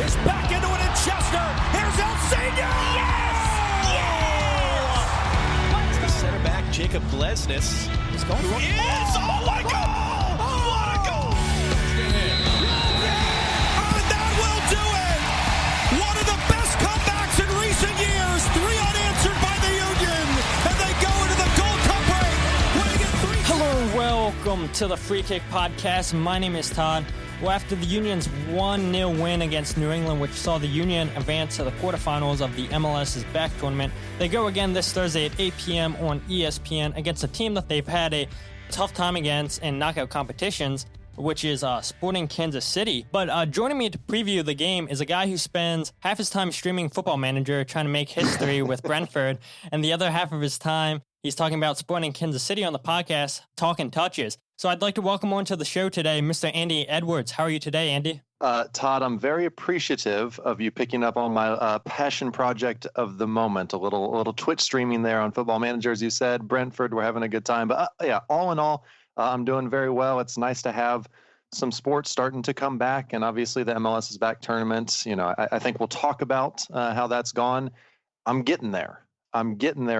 is back into it in Chester. Here's El Senior. Yes! Yes! The center back, Jacob Glesnes, is going for it. Oh my God! What a goal! And that will do it! One of the best comebacks in recent years. 3 unanswered by the Union. And they go into the Gold Cup break, winning it 3. Hello and welcome to the Free Kick Podcast. My name is Todd. Well, after the Union's 1-0 win against New England, which saw the Union advance to the quarterfinals of the MLS's back tournament, they go again this Thursday at 8 p.m. on ESPN against a team that they've had a tough time against in knockout competitions, which is Sporting Kansas City. But joining me to preview the game is a guy who spends half his time streaming Football Manager, trying to make history with Brentford, and the other half of his time he's talking about Sporting Kansas City on the podcast, Talkin Touches. So I'd like to welcome on to the show today, Mr. Andy Edwards. How are you today, Andy? Todd, I'm very appreciative of you picking up on my passion project of the moment. A little Twitch streaming there on Football Manager, as you said. Brentford, we're having a good time. But yeah, all in all, I'm doing very well. It's nice to have some sports starting to come back, and obviously the MLS is back tournament. You know, I think we'll talk about how that's gone. I'm getting there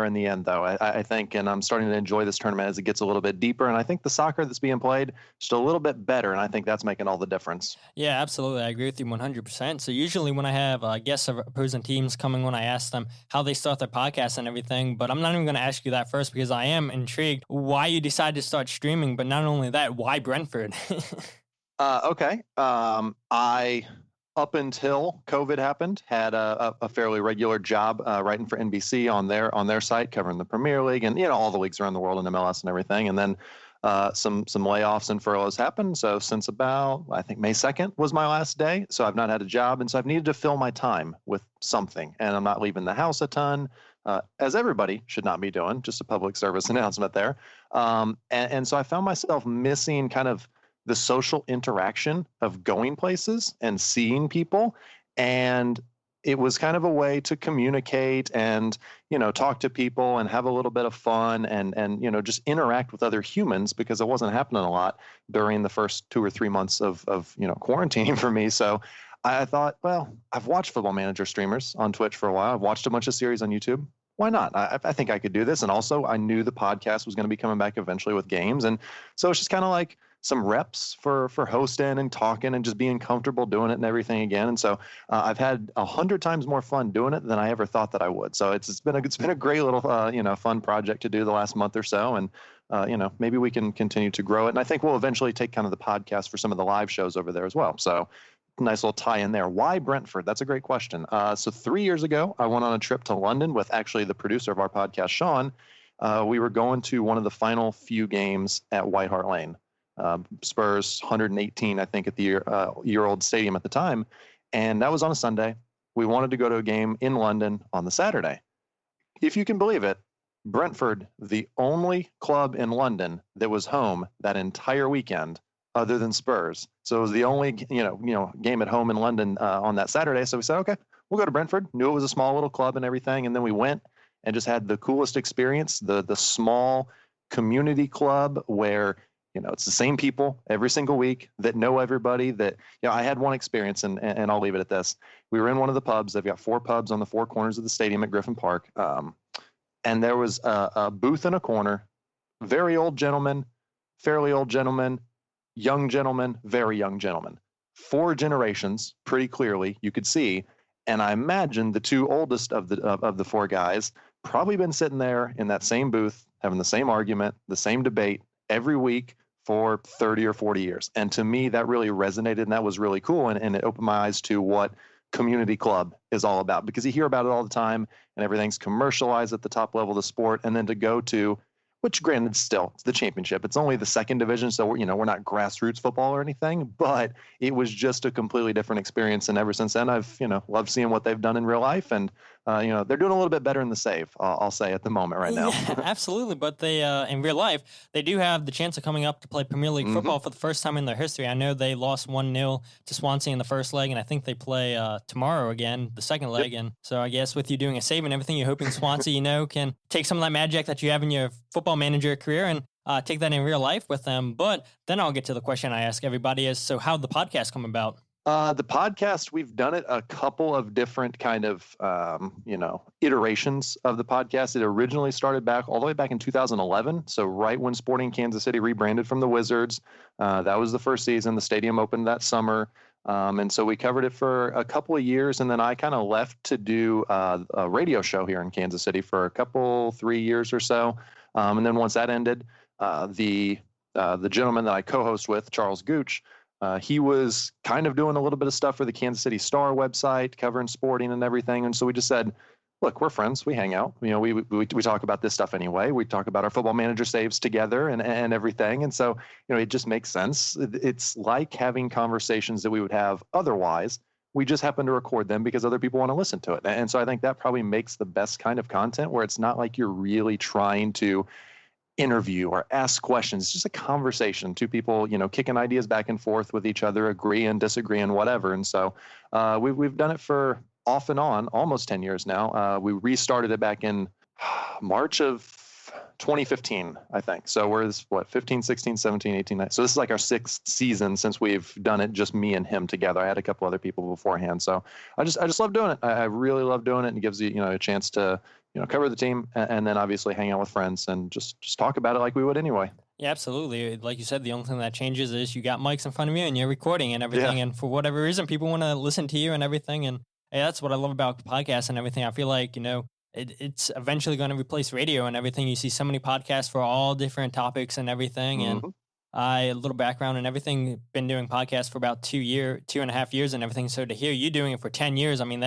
in the end, though, I think, and I'm starting to enjoy this tournament as it gets a little bit deeper. And I think the soccer that's being played is just a little bit better, and I think that's making all the difference. Yeah, absolutely. I agree with you 100%. So usually when I have guests of opposing teams coming on, I ask them how they start their podcast and everything. But I'm not even going to ask you that first because I am intrigued why you decided to start streaming. But not only that, why Brentford? Okay. I, up until COVID happened, had a fairly regular job writing for NBC on their site, covering the Premier League and all the leagues around the world and MLS and everything. And then some layoffs and furloughs happened. So since about, I think, May 2nd was my last day. So I've not had a job, and so I've needed to fill my time with something. And I'm not leaving the house a ton, as everybody should not be doing. Just a public service announcement there. And so I found myself missing kind of the social interaction of going places and seeing people. And it was kind of a way to communicate and, talk to people and have a little bit of fun and just interact with other humans, because it wasn't happening a lot during the first 2 or 3 months of quarantining for me. So I thought, well, I've watched Football Manager streamers on Twitch for a while. I've watched a bunch of series on YouTube. Why not? I think I could do this. And also I knew the podcast was going to be coming back eventually with games. And so it's just kind of like some reps for hosting and talking and just being comfortable doing it and everything again. And so I've had 100 times more fun doing it than I ever thought that I would. So it's been a great little fun project to do the last month or so. And maybe we can continue to grow it. And I think we'll eventually take kind of the podcast for some of the live shows over there as well. So nice little tie in there. Why Brentford? That's a great question. So 3 years ago, I went on a trip to London with actually the producer of our podcast, Sean. We were going to one of the final few games at White Hart Lane. Spurs 118, I think, at the year-old stadium at the time. And that was on a Sunday. We wanted to go to a game in London on the Saturday. If you can believe it, Brentford, the only club in London that was home that entire weekend other than Spurs. So it was the only, game at home in London on that Saturday. So we said, okay, we'll go to Brentford. Knew it was a small little club and everything. And then we went and just had the coolest experience, the small community club where it's the same people every single week that know everybody. That I had one experience, and I'll leave it at this. We were in one of the pubs. They've got 4 pubs on the 4 corners of the stadium at Griffin Park. And there was a booth in a corner, very old gentleman, fairly old gentleman, young gentleman, very young gentleman. 4 generations, pretty clearly, you could see. And I imagine the 2 oldest of the 4 guys probably been sitting there in that same booth, having the same argument, the same debate every week for 30 or 40 years. And to me, that really resonated, and that was really cool. And it opened my eyes to what community club is all about, because you hear about it all the time and everything's commercialized at the top level of the sport. And then to go to, which granted still it's the championship, it's only the 2nd division. So we're not grassroots football or anything, but it was just a completely different experience. And ever since then, I've, loved seeing what they've done in real life. And, they're doing a little bit better in the save, I'll say at the moment right now. Yeah, absolutely. But they, in real life, they do have the chance of coming up to play Premier League football for the first time in their history. I know they lost 1-0 to Swansea in the first leg, and I think they play tomorrow again, the second leg. Yep. And so I guess with you doing a save and everything, you're hoping Swansea, can take some of that magic that you have in your Football Manager career and take that in real life with them. But then I'll get to the question I ask everybody is, so how'd the podcast come about? The podcast, we've done it a couple of different kind of, iterations of the podcast. It originally started back all the way back in 2011. So right when Sporting Kansas City rebranded from the Wizards, that was the first season. The stadium opened that summer. And so we covered it for a couple of years. And then I kind of left to do a radio show here in Kansas City for 3 years or so. And then once that ended, the gentleman that I co-host with, Charles Gooch, he was kind of doing a little bit of stuff for the Kansas City Star website, covering sporting and everything. And so we just said, look, we're friends. We hang out. We talk about this stuff anyway. We talk about our Football Manager saves together and everything. And so, it just makes sense. It's like having conversations that we would have otherwise. We just happen to record them because other people want to listen to it. And so I think that probably makes the best kind of content, where it's not like you're really trying to interview or ask questions. It's just a conversation, two people, kicking ideas back and forth with each other, agree and disagree and whatever. And so we've done it for off and on almost 10 years now. We restarted it back in March of 2015, I think. So we're 15, 16, 17, 18, 19. So this is like our 6th season since we've done it, just me and him together. I had a couple other people beforehand. So I just love doing it. I really love doing it, and it gives you, a chance to, cover the team and then obviously hang out with friends and just talk about it like we would anyway. Yeah, absolutely. Like you said, the only thing that changes is you got mics in front of you and you're recording and everything. Yeah. And for whatever reason, people want to listen to you and everything. And hey, that's what I love about podcasts and everything. I feel like, it's eventually going to replace radio and everything. You see so many podcasts for all different topics and everything. Mm-hmm. And a little background and everything, been doing podcasts for about 2.5 years and everything. So to hear you doing it for 10 years, I mean,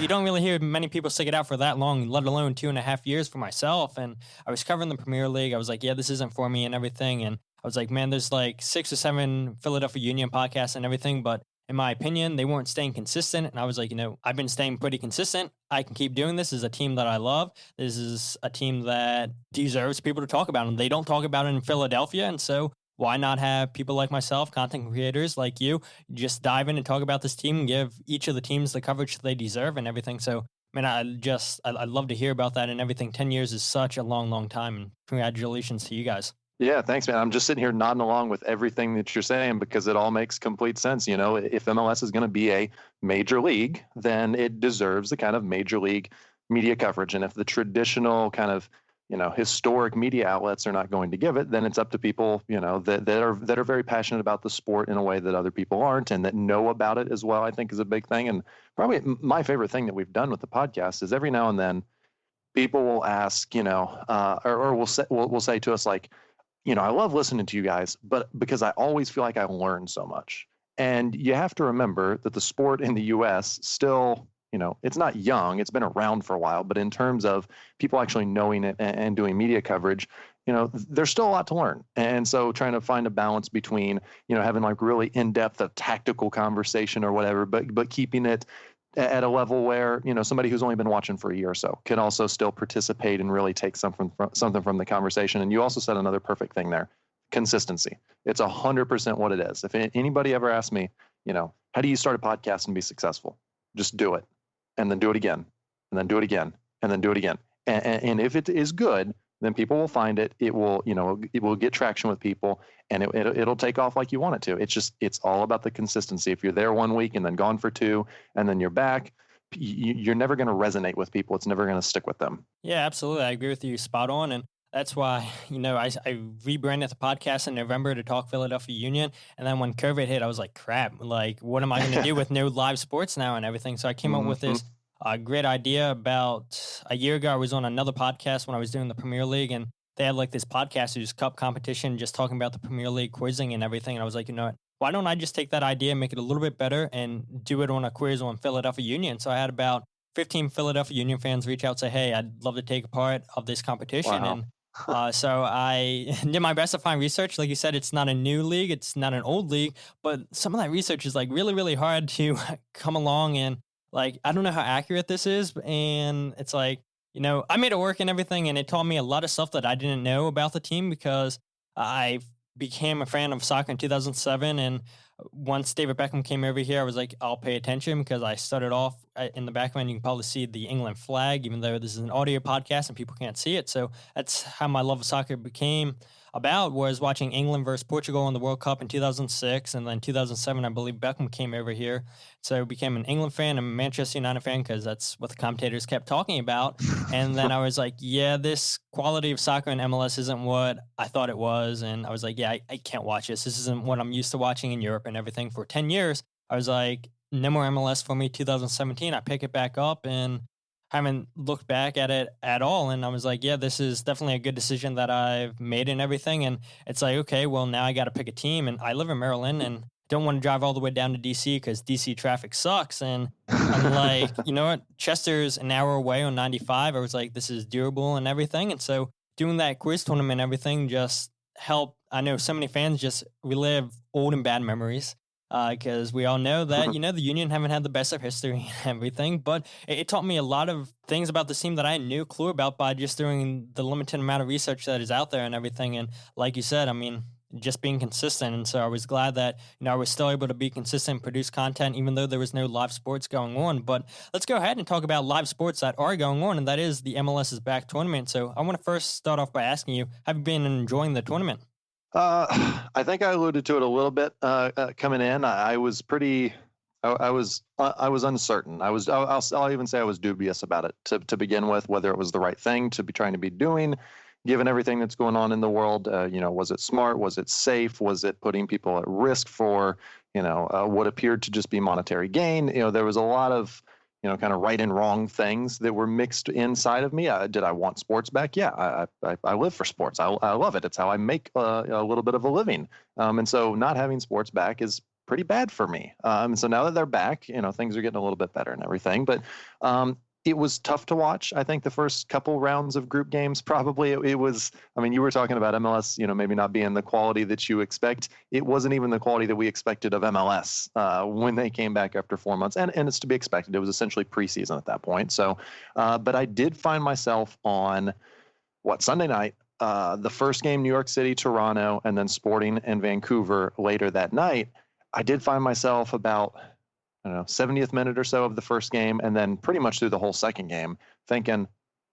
you don't really hear many people stick it out for that long, let alone 2.5 years for myself. And I was covering the Premier League. I was like, yeah, this isn't for me and everything. And I was like, man, there's like 6 or 7 Philadelphia Union podcasts and everything. But in my opinion, they weren't staying consistent. And I was like, I've been staying pretty consistent. I can keep doing this. This is a team that I love. This is a team that deserves people to talk about. And they don't talk about it in Philadelphia. And so why not have people like myself, content creators like you, just dive in and talk about this team and give each of the teams the coverage they deserve and everything. So, man, I love to hear about that and everything. 10 years is such a long, long time. And congratulations to you guys. Yeah, thanks, man. I'm just sitting here nodding along with everything that you're saying because it all makes complete sense. If MLS is going to be a major league, then it deserves the kind of major league media coverage. And if the traditional kind of historic media outlets are not going to give it, then it's up to people, that are very passionate about the sport in a way that other people aren't, and that know about it as well, I think is a big thing. And probably my favorite thing that we've done with the podcast is every now and then people will ask, or will say to us like, I love listening to you guys, but because I always feel like I learn so much. And you have to remember that the sport in the U.S. still, it's not young. It's been around for a while, but in terms of people actually knowing it and doing media coverage, there's still a lot to learn. And so trying to find a balance between, having like really in-depth a tactical conversation or whatever, but keeping it at a level where, somebody who's only been watching for a year or so can also still participate and really take something from the conversation. And you also said another perfect thing there, consistency. It's 100% what it is. If anybody ever asks me, how do you start a podcast and be successful? Just do it. And then do it again, and then do it again, and then do it again. And if it is good, then people will find it. It will, it will get traction with people, and it'll take off like you want it to. It's all about the consistency. If you're there 1 week and then gone for 2, and then you're back, you're never going to resonate with people. It's never going to stick with them. Yeah, absolutely. I agree with you. Spot on. And that's why, I rebranded the podcast in November to Talk Philadelphia Union. And then when COVID hit, I was like, crap, like, what am I going to do with no live sports now and everything? So I came up with this great idea about a year ago. I was on another podcast when I was doing the Premier League, and they had like this Podcasters Cup competition, just talking about the Premier League quizzing and everything. And I was like, why don't I just take that idea and make it a little bit better and do it on a quiz on Philadelphia Union? So I had about 15 Philadelphia Union fans reach out, say, hey, I'd love to take a part of this competition. Wow. And so I did my best to find research. Like you said, it's not a new league. It's not an old league, but some of that research is like really, really hard to come along. And like, I don't know how accurate this is. And it's like, I made it work and everything. And it taught me a lot of stuff that I didn't know about the team, because I became a fan of soccer in 2007. And once David Beckham came over here, I was like, I'll pay attention, because I started off in the background. You can probably see the England flag, even though this is an audio podcast and people can't see it. So that's how my love of soccer became. about was watching England versus Portugal in the World Cup in 2006, and then 2007, I believe Beckham came over here. So I became an England fan and a Manchester United fan because that's what the commentators kept talking about. And then I was like, yeah, this quality of soccer in MLS isn't what I thought it was. And I was like, yeah, I can't watch this. This isn't what I'm used to watching in Europe and everything. For 10 years, I was like, no more MLS for me. 2017, I pick it back up and haven't looked back at it at all. And I was like, yeah, this is definitely a good decision that I've made and everything. And it's like, okay, well, now I got to pick a team. And I live in Maryland and don't want to drive all the way down to DC because DC traffic sucks. And I'm like, you know what? Chester's an hour away on 95. I was like, this is doable and everything. And so doing that quiz tournament and everything just helped. I know so many fans just relive old and bad memories. Because we all know that, you know, the Union haven't had the best of history and everything, but it taught me a lot of things about this team that I had no clue about by just doing the limited amount of research that is out there and everything. And like you said, I mean, just being consistent. And so I was glad that, you know, I was still able to be consistent, produce content, even though there was no live sports going on. But let's go ahead and talk about live sports that are going on, and that is the MLS is Back tournament. So I want to first start off by asking you, have you been enjoying the tournament? I think I alluded to it a little bit coming in. I was uncertain. I'll even say I was dubious about it to begin with, whether it was the right thing to be trying to be doing, given everything that's going on in the world. You know, was it smart? Was it safe? Was it putting people at risk for, you know, what appeared to just be monetary gain? You know, there was a lot of, you know, kind of right and wrong things that were mixed inside of me. Did I want sports back? Yeah, I live for sports. I love it. It's how I make a little bit of a living. And so not having sports back is pretty bad for me. And so now that they're back, you know, things are getting a little bit better and everything. But it was tough to watch. I think the first couple rounds of group games, probably it was, I mean, you were talking about MLS, you know, maybe not being the quality that you expect. It wasn't even the quality that we expected of MLS when they came back after 4 months. And it's to be expected. It was essentially preseason at that point. So, but I did find myself on Sunday night, the first game, New York City, Toronto, and then Sporting and Vancouver later that night. I did find myself about, I don't know, 70th minute or so of the first game, and then pretty much through the whole second game, thinking,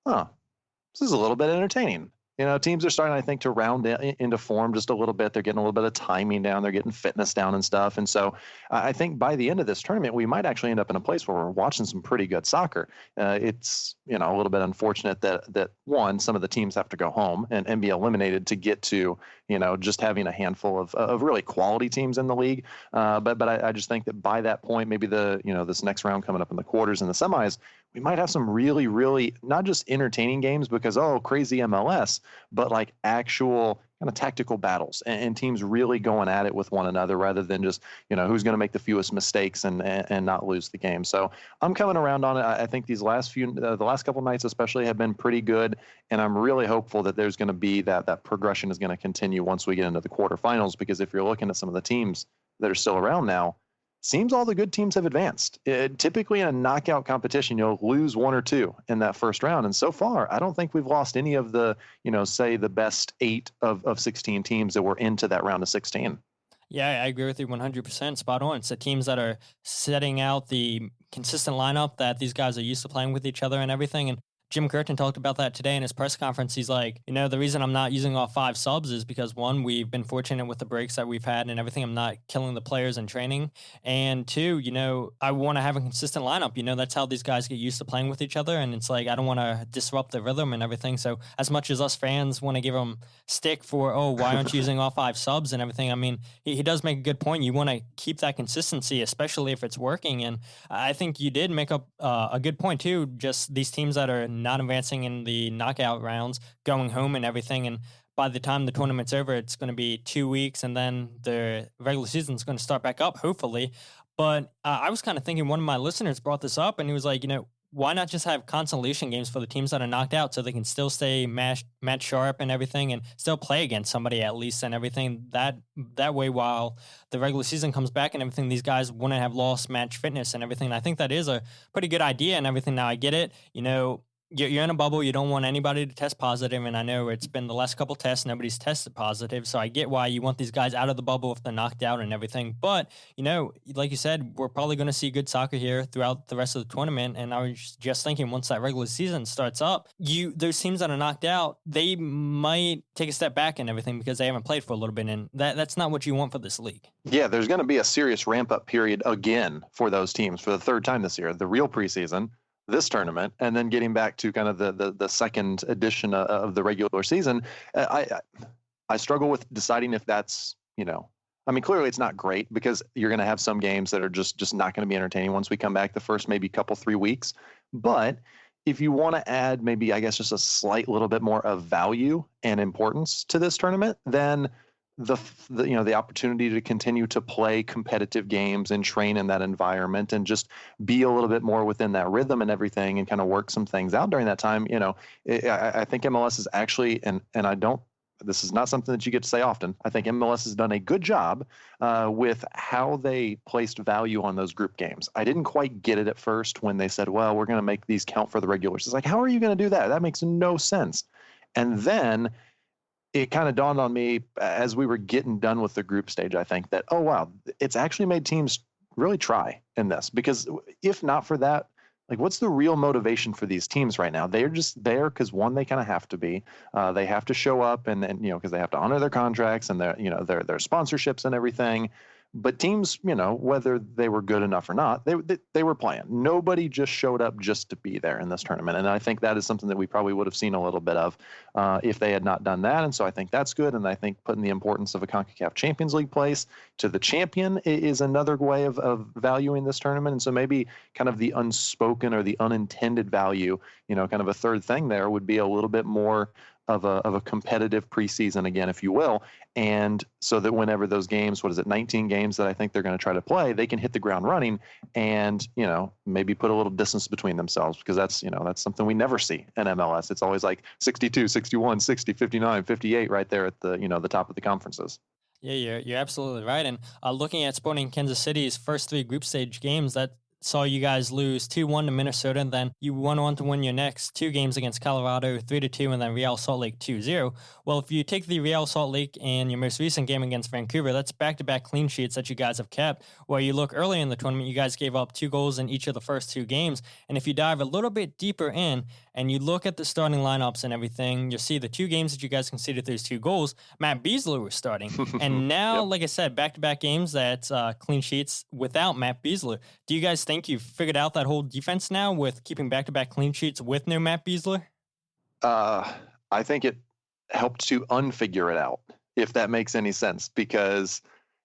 this is a little bit entertaining. You know, teams are starting, I think, to round into form just a little bit. They're getting a little bit of timing down. They're getting fitness down and stuff. And so I think by the end of this tournament, we might actually end up in a place where we're watching some pretty good soccer. It's, you know, a little bit unfortunate that one, some of the teams have to go home and be eliminated to get to, you know, just having a handful of really quality teams in the league. But I just think that by that point, maybe this next round coming up in the quarters and the semis, we might have some really, really not just entertaining games because, crazy MLS, but like actual kind of tactical battles and teams really going at it with one another rather than just, you know, who's going to make the fewest mistakes and not lose the game. So I'm coming around on it. I think these the last couple nights especially have been pretty good. And I'm really hopeful that there's going to be that progression is going to continue once we get into the quarterfinals, because if you're looking at some of the teams that are still around now, seems all the good teams have advanced. Typically in a knockout competition, you'll lose one or two in that first round. And so far, I don't think we've lost any of the, you know, say the best 8 of 16 teams that were into that round of 16. Yeah, I agree with you 100%. Spot on. It's the teams that are setting out the consistent lineup that these guys are used to playing with each other and everything. And Jim Curtin talked about that today in his press conference. He's like, you know, the reason I'm not using all 5 subs is because, one, we've been fortunate with the breaks that we've had and everything. I'm not killing the players in training. And 2, you know, I want to have a consistent lineup. You know, that's how these guys get used to playing with each other. And it's like, I don't want to disrupt the rhythm and everything. So as much as us fans want to give him stick for, why aren't you using all 5 subs and everything? I mean, he does make a good point. You want to keep that consistency, especially if it's working. And I think you did make up a good point too. Just these teams that are not advancing in the knockout rounds, going home and everything. And by the time the tournament's over, it's going to be 2 weeks, and then the regular season's going to start back up, hopefully. But I was kind of thinking, one of my listeners brought this up, and he was like, you know, why not just have consolation games for the teams that are knocked out so they can still stay match sharp and everything and still play against somebody at least and everything. That way, while the regular season comes back and everything, these guys wouldn't have lost match fitness and everything. And I think that is a pretty good idea and everything. Now, I get it. You know, You're in a bubble. You don't want anybody to test positive, and I know it's been the last couple tests. Nobody's tested positive, so I get why you want these guys out of the bubble if they're knocked out and everything. But, like you said, we're probably going to see good soccer here throughout the rest of the tournament, and I was just thinking once that regular season starts up, those teams that are knocked out, they might take a step back and everything because they haven't played for a little bit, and that's not what you want for this league. Yeah, there's going to be a serious ramp-up period again for those teams for the third time this year, the real preseason, this tournament, and then getting back to kind of the second edition of the regular season. I struggle with deciding if that's, clearly it's not great because you're going to have some games that are just not going to be entertaining once we come back the first maybe couple 3 weeks. But if you want to add maybe, I guess, just a slight little bit more of value and importance to this tournament, then the opportunity to continue to play competitive games and train in that environment and just be a little bit more within that rhythm and everything and kind of work some things out during that time. I think MLS is actually, this is not something that you get to say often. I think MLS has done a good job with how they placed value on those group games. I didn't quite get it at first when they said, well, we're going to make these count for the regulars. It's like, how are you going to do that? That makes no sense. And then it kind of dawned on me as we were getting done with the group stage, I think, that, oh, wow, it's actually made teams really try in this. Because if not for that, like, what's the real motivation for these teams right now? They're just there because, one, they kind of have to be. They have to show up and because they have to honor their contracts and their sponsorships and everything. But teams, whether they were good enough or not, they were playing. Nobody just showed up just to be there in this tournament. And I think that is something that we probably would have seen a little bit of if they had not done that. And so I think that's good. And I think putting the importance of a CONCACAF Champions League place to the champion is another way of valuing this tournament. And so maybe kind of the unspoken or the unintended value, kind of a third thing there would be a little bit more of a competitive preseason again, if you will. And so that whenever those games, 19 games that I think they're going to try to play, they can hit the ground running and, maybe put a little distance between themselves because that's something we never see in MLS. It's always like 62, 61, 60, 59, 58 right there at the, the top of the conferences. Yeah, you're absolutely right. And looking at Sporting Kansas City's first 3 group stage games, that saw you guys lose 2-1 to Minnesota, and then you went on to win your next 2 games against Colorado 3-2, and then Real Salt Lake 2-0. Well, if you take the Real Salt Lake and your most recent game against Vancouver, that's back-to-back clean sheets that you guys have kept, where you look early in the tournament, you guys gave up 2 goals in each of the first 2 games, and if you dive a little bit deeper in and you look at the starting lineups and everything, you'll see the 2 games that you guys conceded those 2 goals, Matt Besler was starting, and now, Like I said, back-to-back games that's clean sheets without Matt Besler. Do you guys think you've figured out that whole defense now with keeping back-to-back clean sheets with no Matt Besler? I think it helped to unfigure it out, if that makes any sense, because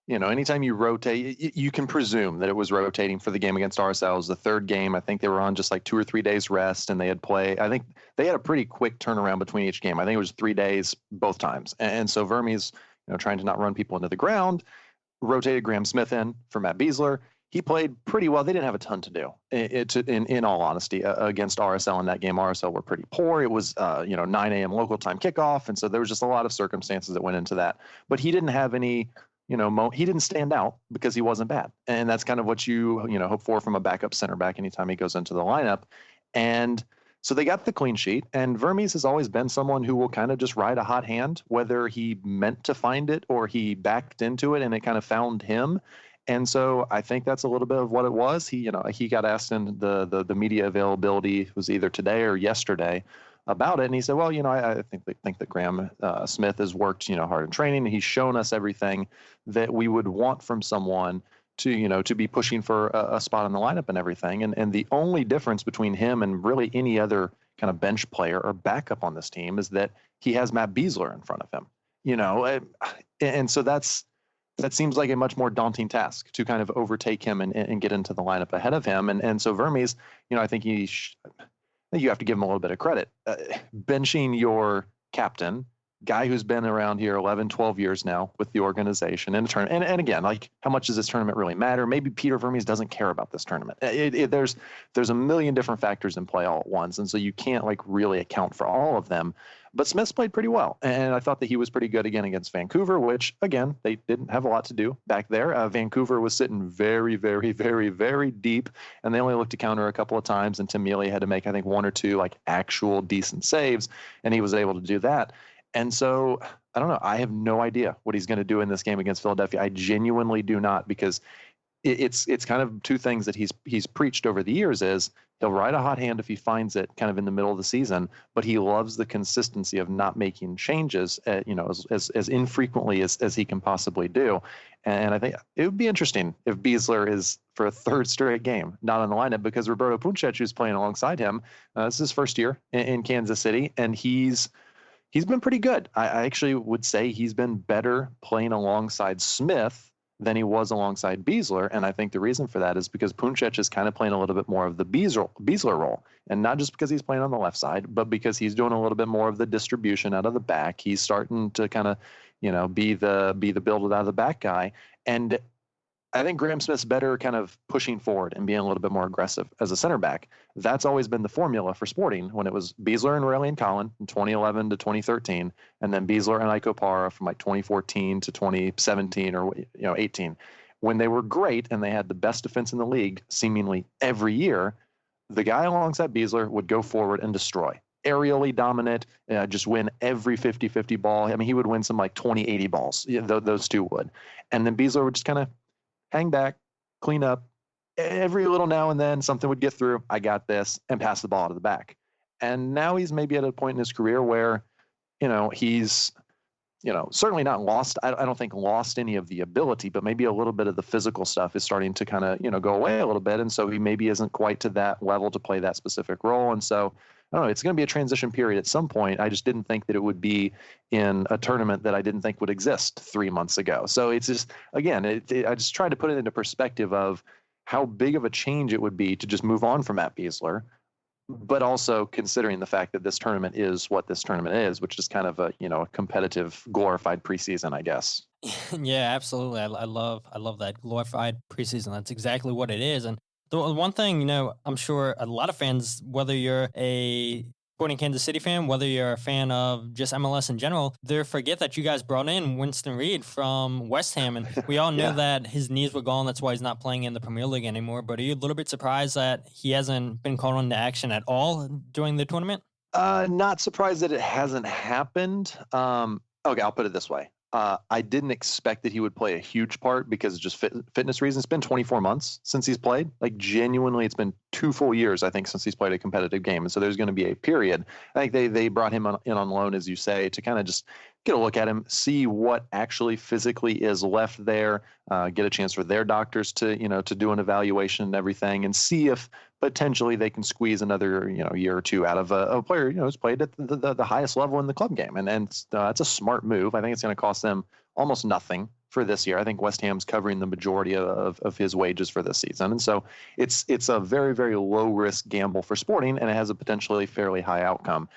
anytime you rotate, you can presume that it was rotating for the game against RSL. It was the 3rd game. I think they were on just like 2 or 3 days rest, and they had played. I think they had a pretty quick turnaround between each game. I think it was 3 days both times. And so Vermes, trying to not run people into the ground, rotated Graham Smith in for Matt Besler. He played pretty well. They didn't have a ton to do, in all honesty, against RSL in that game. RSL were pretty poor. It was, 9 a.m. local time kickoff, and so there was just a lot of circumstances that went into that. But he didn't have any, he didn't stand out because he wasn't bad. And that's kind of what you, hope for from a backup center back anytime he goes into the lineup. And so they got the clean sheet, and Vermes has always been someone who will kind of just ride a hot hand, whether he meant to find it or he backed into it and it kind of found him. And so I think that's a little bit of what it was. He got asked in the media availability was either today or yesterday about it, and he said, "Well, I think that Graham Smith has worked hard in training, and he's shown us everything that we would want from someone to be pushing for a spot in the lineup and everything. And the only difference between him and really any other kind of bench player or backup on this team is that he has Matt Besler in front of him, and so that seems like a much more daunting task to kind of overtake him and get into the lineup ahead of him. And so Vermes, I think you have to give him a little bit of credit. Benching your captain guy who's been around here 11, 12 years now with the organization and a turn. And again, like, how much does this tournament really matter? Maybe Peter Vermes doesn't care about this tournament. There's a million different factors in play all at once. And so you can't like really account for all of them. But Smith's played pretty well. And I thought that he was pretty good again against Vancouver, which, again, they didn't have a lot to do back there. Vancouver was sitting very, very, very, very deep, and they only looked to counter a couple of times, and Tim Mealy had to make, I think, one or two like actual decent saves, and he was able to do that. And so, I don't know. I have no idea what he's going to do in this game against Philadelphia. I genuinely do not, because it's kind of two things that he's preached over the years is he'll ride a hot hand if he finds it kind of in the middle of the season, but he loves the consistency of not making changes, as infrequently as he can possibly do. And I think it would be interesting if Besler is for a third straight game not on the lineup, because Roberto Puncec, who's playing alongside him, this is his first year in Kansas City, and he's been pretty good. I actually would say he's been better playing alongside Smith than he was alongside Besler. And I think the reason for that is because Puncec is kind of playing a little bit more of the Besler role. And not just because he's playing on the left side, but because he's doing a little bit more of the distribution out of the back. He's starting to kind of, be the build out of the back guy. And I think Graham Smith's better kind of pushing forward and being a little bit more aggressive as a center back. That's always been the formula for Sporting when it was Besler and Aurelian Collin in 2011 to 2013, and then Besler and Ike Opara from like 2014 to 2017 or 18. When they were great and they had the best defense in the league seemingly every year, the guy alongside Besler would go forward and destroy. Aerially dominant, just win every 50-50 ball. I mean, he would win some like 20-80 balls. Those two would. And then Besler would just kind of hang back, clean up. Every little now and then something would get through. I got this, and pass the ball out of the back. And now he's maybe at a point in his career where, he's, certainly not lost. I don't think lost any of the ability, but maybe a little bit of the physical stuff is starting to kind of, go away a little bit. And so he maybe isn't quite to that level to play that specific role. And so, I don't know, it's going to be a transition period at some point. I just didn't think that it would be in a tournament that I didn't think would exist 3 months ago. So it's just, again, I just tried to put it into perspective of how big of a change it would be to just move on from Matt Besler, but also considering the fact that this tournament is what this tournament is, which is kind of a, a competitive, glorified preseason, I guess. Yeah, absolutely. I love that glorified preseason. That's exactly what it is. And the one thing, I'm sure a lot of fans, whether you're a Sporting Kansas City fan, whether you're a fan of just MLS in general, they forget that you guys brought in Winston Reid from West Ham. And we all know that his knees were gone. That's why he's not playing in the Premier League anymore. But are you a little bit surprised that he hasn't been called into action at all during the tournament? Not surprised that it hasn't happened. Okay, I'll put it this way. I didn't expect that he would play a huge part because of just fitness reasons. It's been 24 months since he's played. Like, genuinely, it's been 2 full years, I think, since he's played a competitive game. And so there's going to be a period. I think they brought him in on loan, as you say, to kind of just get a look at him, see what actually physically is left there, get a chance for their doctors to do an evaluation and everything, and see if potentially they can squeeze another, year or two out of a player, who's played at the highest level in the club game. And that's a smart move. I think it's going to cost them almost nothing for this year. I think West Ham's covering the majority of his wages for this season. And so it's a very, very low risk gamble for Sporting, and it has a potentially fairly high outcome.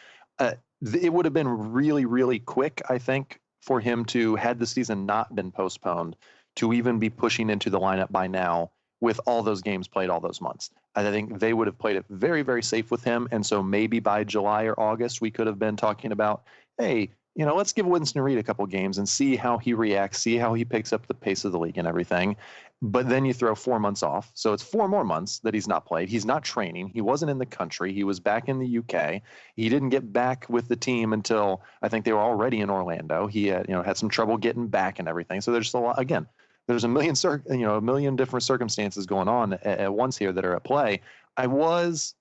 It would have been really, really quick, I think, for him to, had the season not been postponed, to even be pushing into the lineup by now with all those games played all those months. I think they would have played it very, very safe with him. And so maybe by July or August, we could have been talking about, hey, let's give Winston Reid a couple games and see how he reacts, see how he picks up the pace of the league and everything. But then you throw 4 months off. So it's 4 more months that he's not played. He's not training. He wasn't in the country. He was back in the UK. He didn't get back with the team until I think they were already in Orlando. He had some trouble getting back and everything. So there's just a lot, again, there's a million different circumstances going on at once here that are at play. I was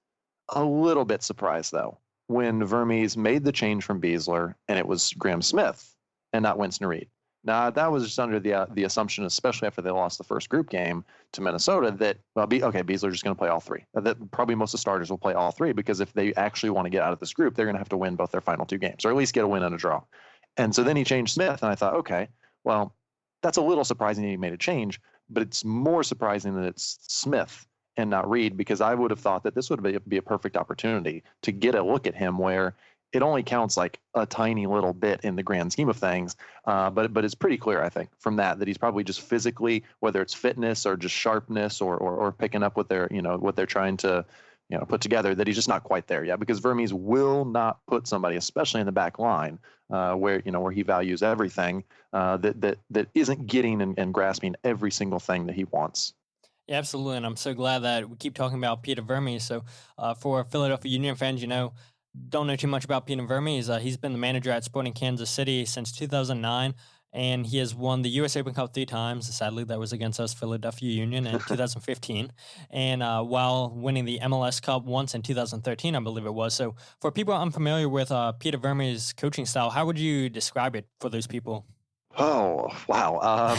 a little bit surprised, though, when Vermes made the change from Besler and it was Graham Smith and not Winston Reid. Now, that was just under the assumption, especially after they lost the first group game to Minnesota, that, Besler's just going to play all three. That probably most of the starters will play all three, because if they actually want to get out of this group, they're going to have to win both their final 2 games, or at least get a win and a draw. And so then he changed Smith, and I thought, okay, well, that's a little surprising that he made a change, but it's more surprising that it's Smith and not Reid, because I would have thought that this would be a perfect opportunity to get a look at him where it only counts like a tiny little bit in the grand scheme of things. But it's pretty clear, I think, from that he's probably just physically, whether it's fitness or just sharpness or picking up what they're trying to put together, that he's just not quite there yet, because Vermes will not put somebody, especially in the back line, where he values everything, that isn't getting and grasping every single thing that he wants. Yeah, absolutely, and I'm so glad that we keep talking about Peter Vermes. So, for Philadelphia Union fans, don't know too much about Peter Vermes. He's been the manager at Sporting Kansas City since 2009, and he has won the U.S. Open Cup 3 times. Sadly, that was against us, Philadelphia Union, in 2015, and while winning the MLS Cup once in 2013, I believe it was. So, for people unfamiliar with Peter Vermes' coaching style, how would you describe it for those people? Oh, wow.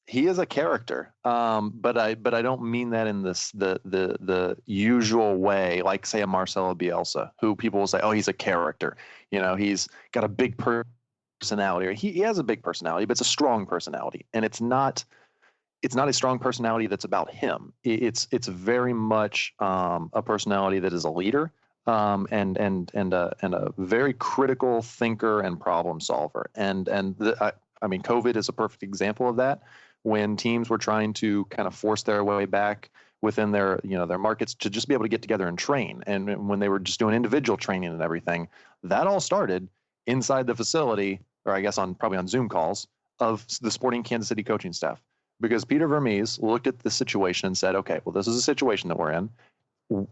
He is a character, but I don't mean that in the usual way, like say a Marcelo Bielsa, who people will say, oh, he's a character. He's got a big personality. Or he has a big personality, but it's a strong personality, and it's not a strong personality that's about him. It's very much a personality that is a leader, and a very critical thinker and problem solver. I mean, COVID is a perfect example of that. When teams were trying to kind of force their way back within their markets to just be able to get together and train, and when they were just doing individual training and everything, that all started inside the facility, or I guess probably on Zoom calls, of the Sporting Kansas City coaching staff, because Peter Vermes looked at the situation and said, okay, well, this is a situation that we're in.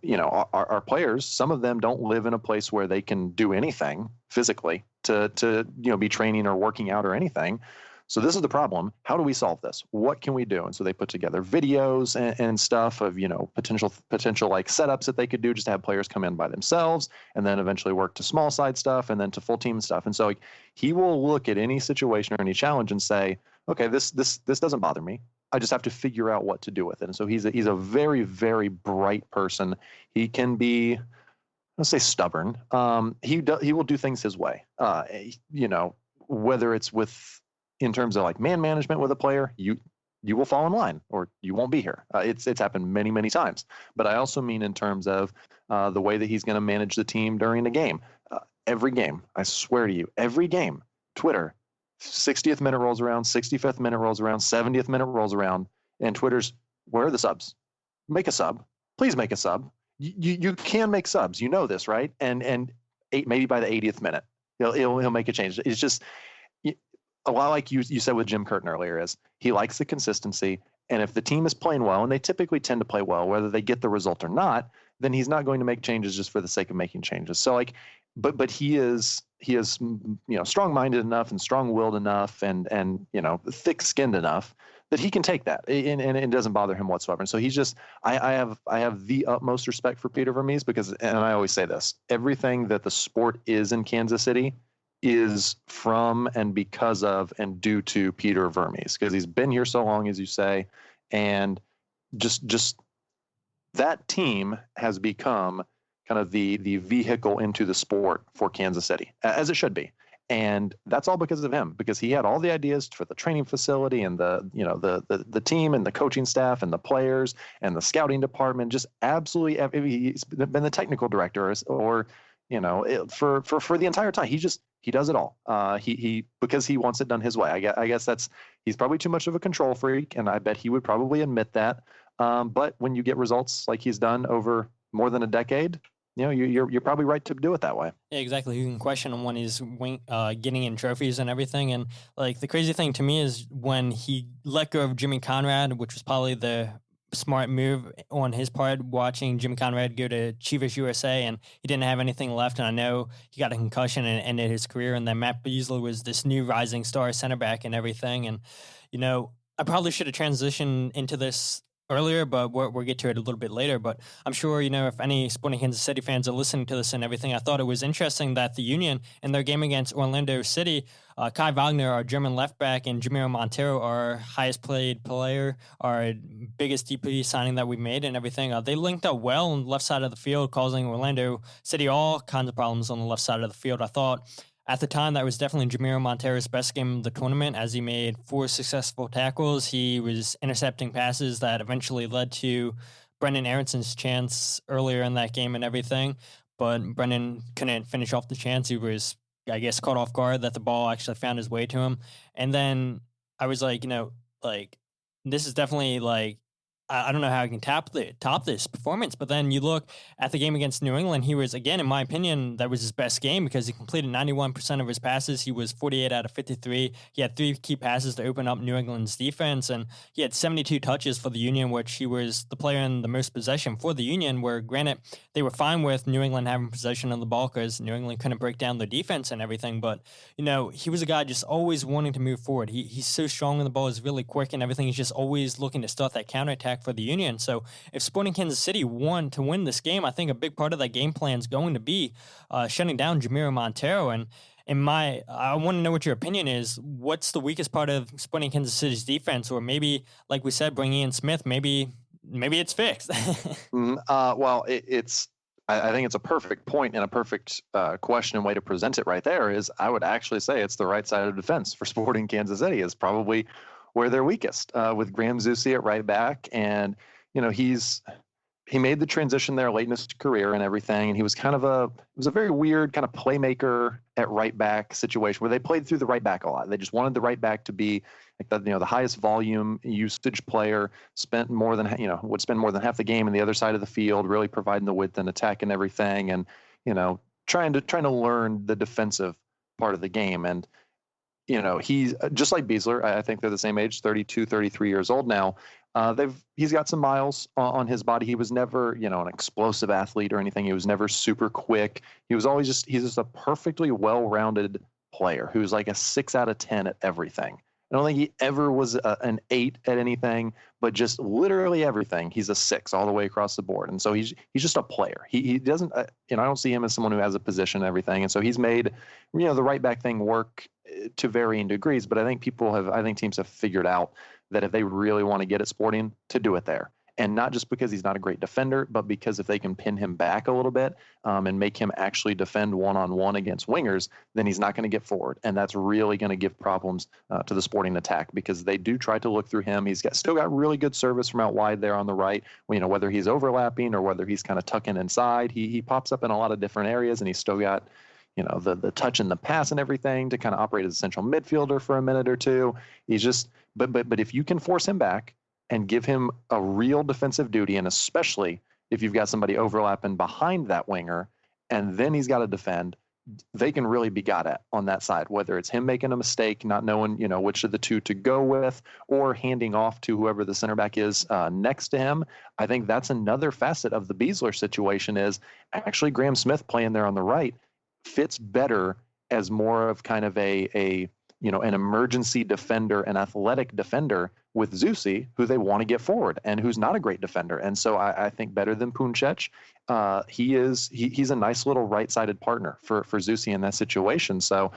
Our players, some of them don't live in a place where they can do anything physically to be training or working out or anything. So this is the problem. How do we solve this? What can we do? And so they put together videos and stuff of, potential like setups that they could do just to have players come in by themselves, and then eventually work to small side stuff and then to full team stuff. And so he will look at any situation or any challenge and say, okay, this doesn't bother me. I just have to figure out what to do with it. And so he's a very, very bright person. He can be, let's say, stubborn. He will do things his way. Whether it's in terms of like man management with a player, you will fall in line or you won't be here. It's happened many, many times. But I also mean in terms of the way that he's going to manage the team during a game. Every game, I swear to you, every game, Twitter, 60th minute rolls around, 65th minute rolls around, 70th minute rolls around, and Twitter's, where are the subs? Make a sub. Please make a sub. You can make subs. You know this, right? And maybe by the 80th minute, he'll make a change. It's just a lot like you said with Jim Curtin earlier, is he likes the consistency. And if the team is playing well, and they typically tend to play well, whether they get the result or not, then he's not going to make changes just for the sake of making changes. So but he is strong-minded enough and strong-willed enough and thick-skinned enough that he can take that, and it doesn't bother him whatsoever. And so he's just, I have the utmost respect for Peter Vermes, because, and I always say this, everything that the sport is in Kansas City is from and because of and due to Peter Vermes, because he's been here so long, as you say, and just that team has become kind of the vehicle into the sport for Kansas City, as it should be. And that's all because of him, because he had all the ideas for the training facility and the team and the coaching staff and the players and the scouting department. Just absolutely, he's been the technical director or for the entire time. He does it all. He because he wants it done his way. I guess he's probably too much of a control freak, and I bet he would probably admit that. But when you get results like he's done over more than a decade, you're probably right to do it that way. Yeah, exactly. You can question him when he's getting in trophies and everything. And like the crazy thing to me is when he let go of Jimmy Conrad, which was probably the smart move on his part, watching Jimmy Conrad go to Chivas USA, and he didn't have anything left. And I know he got a concussion and ended his career. And then Matt Beasley was this new rising star center back and everything. And, I probably should have transitioned into this earlier, but we'll get to it a little bit later. But I'm sure, if any Sporting Kansas City fans are listening to this and everything, I thought it was interesting that the Union, in their game against Orlando City, Kai Wagner, our German left back, and Jamiro Montero, our highest paid player, our biggest DP signing that we made and everything, they linked up well on the left side of the field, causing Orlando City all kinds of problems on the left side of the field. I thought at the time that was definitely Jamiro Montero's best game of the tournament, as he made 4 successful tackles. He was intercepting passes that eventually led to Brendan Aaronson's chance earlier in that game and everything. but Brendan couldn't finish off the chance. He was, I guess, caught off guard that the ball actually found his way to him. And then I was like, like, this is definitely like, I don't know how I can top this performance. But then you look at the game against New England, he was, again, in my opinion, that was his best game because he completed 91% of his passes. He was 48 out of 53. He had 3 key passes to open up New England's defense, and he had 72 touches for the Union, which he was the player in the most possession for the Union, where, granted, they were fine with New England having possession of the ball because New England couldn't break down their defense and everything. But, he was a guy just always wanting to move forward. He's so strong on the ball, he's really quick and everything. He's just always looking to start that counterattack for the Union. So if Sporting Kansas City won to win this game, I think a big part of that game plan is going to be shutting down Jamiro Montero. And I want to know what your opinion is. What's the weakest part of Sporting Kansas City's defense? Or maybe, like we said, bringing in Smith, maybe it's fixed. Well, I think it's a perfect point and a perfect question and way to present it right there is I would actually say it's the right side of defense for Sporting Kansas City is probably where they're weakest with Graham Zusi at right back. And, he made the transition there late in his career and everything. And he was it was a very weird kind of playmaker at right back situation where they played through the right back a lot. They just wanted the right back to be like the highest volume usage player, would spend more than half the game in the other side of the field, really providing the width and attack and everything. And, trying to learn the defensive part of the game. And, he's just like Beasler. I think they're the same age, 32, 33 years old now. He's got some miles on his body. He was never, an explosive athlete or anything. He was never super quick. He was always he's just a perfectly well-rounded player who's like a 6 out of 10 at everything. I don't think he ever was an 8 at anything, but just literally everything. He's a 6 all the way across the board. And so he's just a player. He doesn't, I don't see him as someone who has a position and everything. And so he's made, the right back thing work to varying degrees. But I think teams have figured out that if they really want to get at Sporting, to do it there. And not just because he's not a great defender, but because if they can pin him back a little bit and make him actually defend one-on-one against wingers, then he's not going to get forward. And that's really going to give problems to the Sporting attack because they do try to look through him. He's still got really good service from out wide there on the right. Whether he's overlapping or whether he's kind of tucking inside, he pops up in a lot of different areas, and he's still got the touch and the pass and everything to kind of operate as a central midfielder for a minute or two. He's just, but if you can force him back and give him a real defensive duty, and especially if you've got somebody overlapping behind that winger, and then he's got to defend, they can really be got at on that side, whether it's him making a mistake, not knowing, which of the two to go with, or handing off to whoever the center back is next to him. I think that's another facet of the Beasler situation is actually Graham Smith playing there on the right fits better as more of kind of an emergency defender, an athletic defender with Zusi, who they want to get forward and who's not a great defender. And so I think better than Puncec, he's a nice little right-sided partner for Zusi in that situation. So,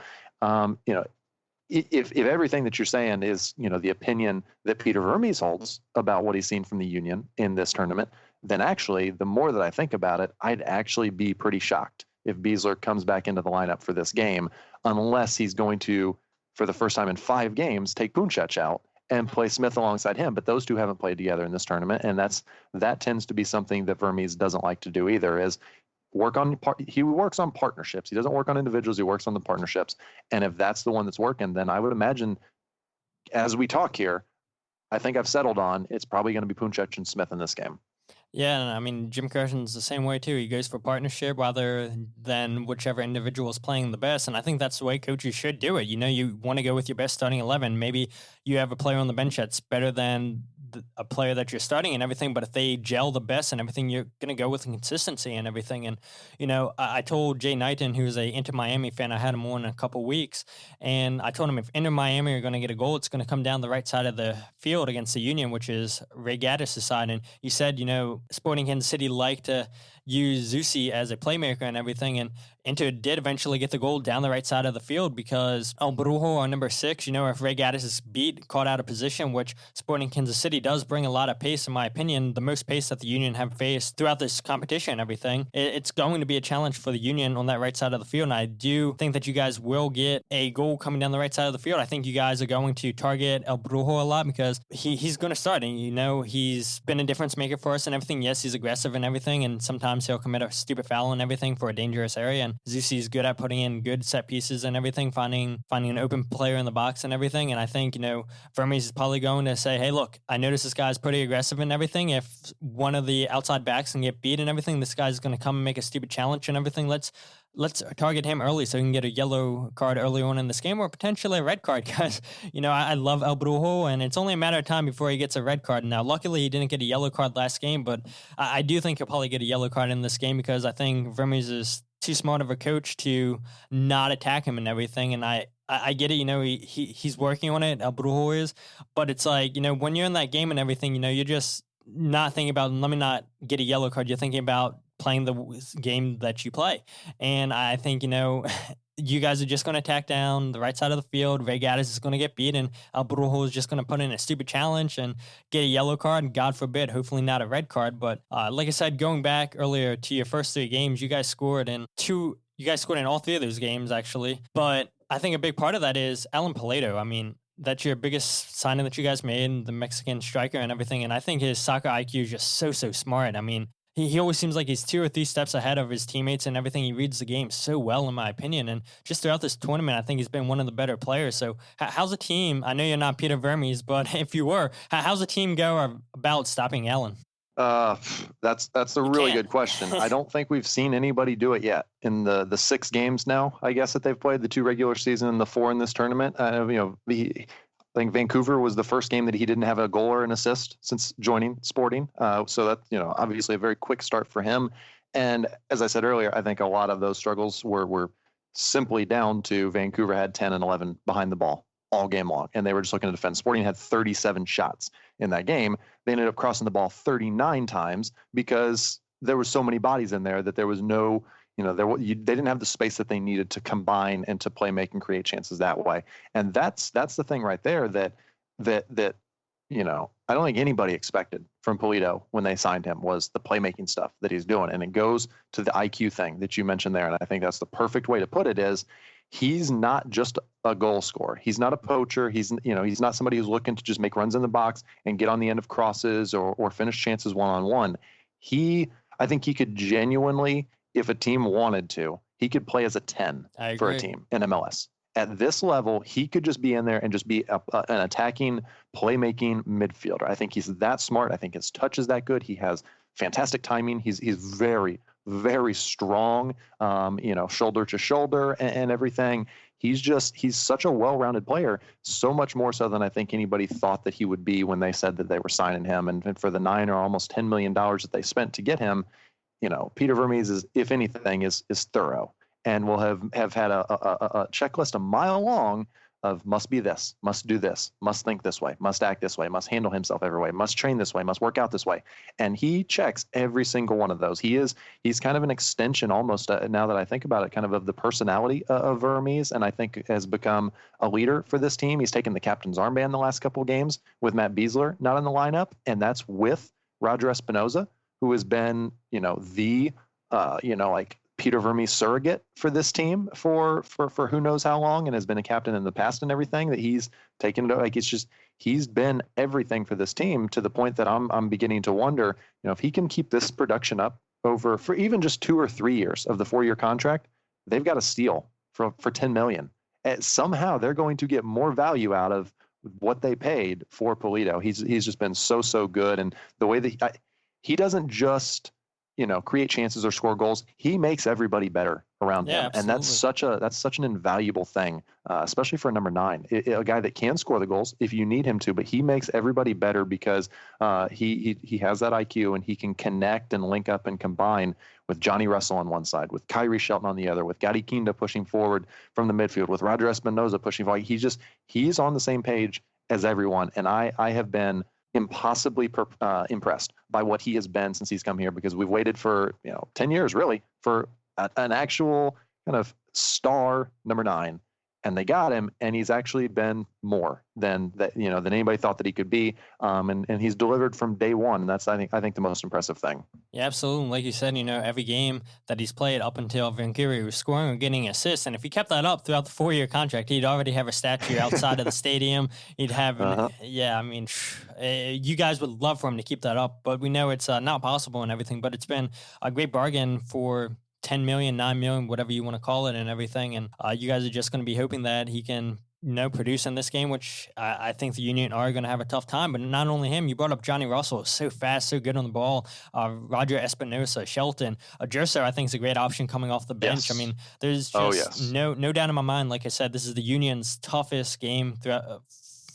if everything that you're saying is, the opinion that Peter Vermes holds about what he's seen from the Union in this tournament, then actually the more that I think about it, I'd actually be pretty shocked if Beasler comes back into the lineup for this game, unless he's going to, for the first time in 5 games, take Puncec out and play Smith alongside him. But those two haven't played together in this tournament, and that tends to be something that Vermes doesn't like to do either. Is he works on partnerships. He doesn't work on individuals. He works on the partnerships. And if that's the one that's working, then I would imagine, as we talk here, I think I've settled on it's probably going to be Puncec and Smith in this game. Yeah, and I mean, Jim Curson's the same way, too. He goes for partnership rather than whichever individual is playing the best, and I think that's the way coaches should do it. You want to go with your best starting 11. Maybe you have a player on the bench that's better than a player that you're starting and everything, but if they gel the best and everything, you're going to go with consistency and everything. And, I told Jay Knighton, who's a Inter Miami fan, I had him on in a couple weeks, and I told him if Inter Miami are going to get a goal, it's going to come down the right side of the field against the Union, which is Ray Gaddis' side. And he said, Sporting Kansas City like to use Zusi as a playmaker and everything. And Inter did eventually get the goal down the right side of the field because El Brujo on number 6, if Ray Gaddis is beat, caught out of position, which Sporting Kansas City does bring a lot of pace, in my opinion, the most pace that the Union have faced throughout this competition and everything. It's going to be a challenge for the Union on that right side of the field, and I do think that you guys will get a goal coming down the right side of the field. I think you guys are going to target El Brujo a lot because he's going to start, and he's been a difference maker for us and everything. Yes, he's aggressive and everything, and sometimes he'll commit a stupid foul and everything for a dangerous area, and Zusi's good at putting in good set pieces and everything, finding an open player in the box and everything. And I think, Vermes is probably going to say, hey, look, I notice this guy's pretty aggressive and everything. If one of the outside backs can get beat and everything, this guy's going to come and make a stupid challenge and everything. Let's target him early so he can get a yellow card early on in this game, or potentially a red card, because, I love El Brujo, and it's only a matter of time before he gets a red card. Now, luckily, he didn't get a yellow card last game, but I do think he'll probably get a yellow card in this game because I think Vermes is too smart of a coach to not attack him and everything. And I get it, he's working on it, El Brujo is, but it's like, when you're in that game and everything, you're just not thinking about, let me not get a yellow card. You're thinking about playing the game that you play. And I think, you guys are just going to attack down the right side of the field. Ray Gaddis is going to get beat, and El Brujo is just going to put in a stupid challenge and get a yellow card, and God forbid, hopefully not a red card. But like I said, going back earlier to your first 3 games, you guys scored in all 3 of those games, actually. But I think a big part of that is Alan Pulido. I mean, that's your biggest signing that you guys made, the Mexican striker and everything. And I think his soccer IQ is just so smart. I mean, he always seems like he's 2 or 3 steps ahead of his teammates and everything. He reads the game so well, in my opinion. And just throughout this tournament, I think he's been one of the better players. So how's the team? I know you're not Peter Vermes, but if you were, how's the team go about stopping Alan? That's a really good question. I don't think we've seen anybody do it yet in the 6 games now, I guess, that they've played, the 2 regular season and the 4 in this tournament. I think Vancouver was the first game that he didn't have a goal or an assist since joining Sporting. So that's, obviously a very quick start for him. And as I said earlier, I think a lot of those struggles were simply down to Vancouver had 10 and 11 behind the ball all game long, and they were just looking to defend. Sporting had 37 shots in that game. They ended up crossing the ball 39 times because there were so many bodies in there that there was no, they didn't have the space that they needed to combine and to play, make, and create chances that way. And that's the thing right there that I don't think anybody expected from Pulido when they signed him was the playmaking stuff that he's doing. And it goes to the IQ thing that you mentioned there. And I think that's the perfect way to put it is he's not just a goal scorer. He's not a poacher. He's not somebody who's looking to just make runs in the box and get on the end of crosses or finish chances one-on-one. I think he could genuinely, if a team wanted to, he could play as a 10 for a team in MLS. At this level, he could just be in there and just be an attacking, playmaking midfielder. I think he's that smart. I think his touch is that good. He has fantastic timing. He's very, very strong, shoulder to shoulder and everything. He's such a well-rounded player, so much more so than I think anybody thought that he would be when they said that they were signing him. And for the $9 or almost $10 million that they spent to get him, Peter Vermes is, if anything, is thorough. And will have had a checklist a mile long of must be this, must do this, must think this way, must act this way, must handle himself every way, must train this way, must work out this way. And he checks every single one of those. He's kind of an extension almost, now that I think about it, kind of the personality of Vermes, and I think has become a leader for this team. He's taken the captain's armband the last couple of games with Matt Beasler not in the lineup, and that's with Roger Espinoza, who has been, Peter Vermes surrogate for this team for who knows how long, and has been a captain in the past and everything that he's taken. He's been everything for this team to the point that I'm beginning to wonder, if he can keep this production up for even just 2 or 3 years of the 4-year contract, they've got a steal for $10 million. And somehow they're going to get more value out of what they paid for Pulido. He's just been so good, and the way that he doesn't just create chances or score goals. He makes everybody better around him. Absolutely. And that's such an invaluable thing, especially for a number 9, a guy that can score the goals if you need him to, but he makes everybody better because he has that IQ, and he can connect and link up and combine with Johnny Russell on one side, with Kyrie Shelton on the other, with Gadi Kinda pushing forward from the midfield, with Roger Espinoza pushing forward. He's on the same page as everyone. And I have been impossibly impressed by what he has been since he's come here, because we've waited for 10 years really for an actual kind of star number 9. And they got him, and he's actually been more than that, than anybody thought that he could be. And he's delivered from day one. And that's, I think the most impressive thing. Yeah, absolutely. Like you said, every game that he's played up until Vancouver, he was scoring or getting assists. And if he kept that up throughout the 4-year contract, he'd already have a statue outside of the stadium. He'd have, you guys would love for him to keep that up, but we know it's not possible and everything. But it's been a great bargain for 10 million, 9 million, whatever you want to call it and everything. And you guys are just going to be hoping that he can, produce in this game, which I think the Union are going to have a tough time. But not only him, you brought up Johnny Russell, so fast, so good on the ball. Roger Espinosa, Shelton, Jerso, I think is a great option coming off the bench. Yes. I mean, there's just no doubt in my mind. Like I said, this is the Union's toughest game throughout,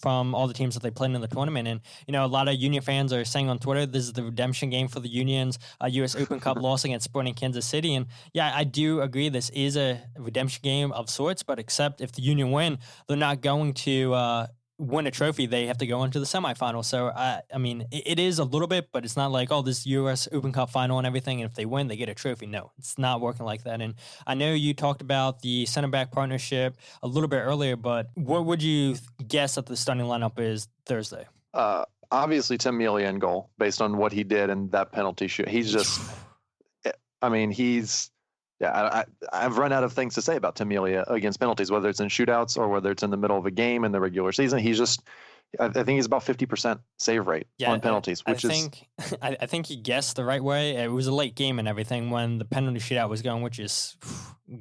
from all the teams that they played in the tournament. And, a lot of Union fans are saying on Twitter, this is the redemption game for the Union's U.S. Open Cup loss against Sporting Kansas City. And yeah, I do agree this is a redemption game of sorts, but except if the Union win, they're not going to win a trophy. They have to go into the semifinal. So, I mean, it is a little bit, but it's not like, this U.S. Open Cup final and everything, and if they win, they get a trophy. No, it's not working like that. And I know you talked about the center back partnership a little bit earlier, but what would you guess that the starting lineup is Thursday? Obviously, Tim Melia in goal, based on what he did in that penalty shoot. He's just, I've run out of things to say about Tim Melia against penalties, whether it's in shootouts or whether it's in the middle of a game in the regular season. He's just, I think he's about 50% save rate on penalties, I think he guessed the right way. It was a late game and everything when the penalty shootout was going, which is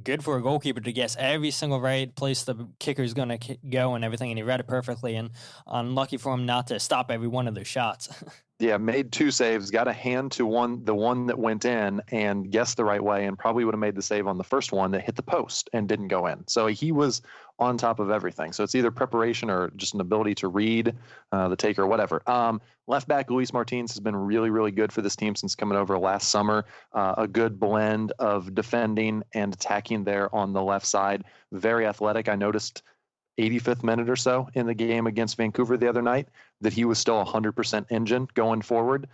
good for a goalkeeper to guess every single right place the kicker is going to go and everything. And he read it perfectly, and unlucky for him not to stop every one of those shots. Yeah, made 2 saves, got a hand to the one that went in, and guessed the right way, and probably would have made the save on the first one that hit the post and didn't go in. So he was on top of everything. So it's either preparation or just an ability to read the take or whatever. Left back Luis Martins has been really, really good for this team since coming over last summer. A good blend of defending and attacking there on the left side. Very athletic. I noticed 85th minute or so in the game against Vancouver the other night that he was still 100% engine going forward.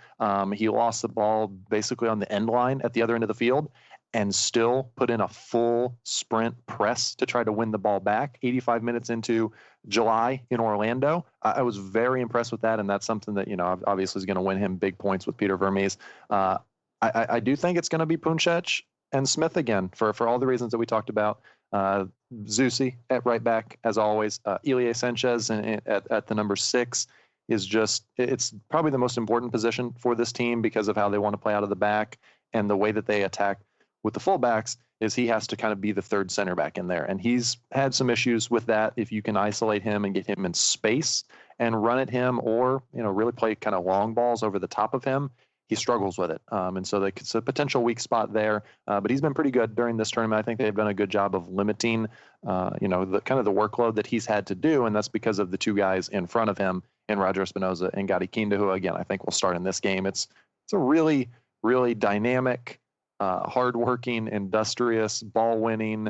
He lost the ball basically on the end line at the other end of the field and still put in a full sprint press to try to win the ball back 85 minutes into July in Orlando. I was very impressed with that, and that's something that, obviously is going to win him big points with Peter Vermes. I do think it's going to be Puncec and Smith again for all the reasons that we talked about. Zusi at right back, as always. Ilie Sanchez at the number 6 is just, it's probably the most important position for this team because of how they want to play out of the back and the way that they attack with the fullbacks is he has to kind of be the third center back in there. And he's had some issues with that. If you can isolate him and get him in space and run at him or, really play kind of long balls over the top of him, he struggles with it. And so it's a potential weak spot there. But he's been pretty good during this tournament. I think they've done a good job of limiting, the kind of the workload that he's had to do. And that's because of the 2 guys in front of him in Roger Espinosa and Gadi Kinda, who, again, I think will start in this game. It's a really, really dynamic, hardworking, industrious, ball-winning,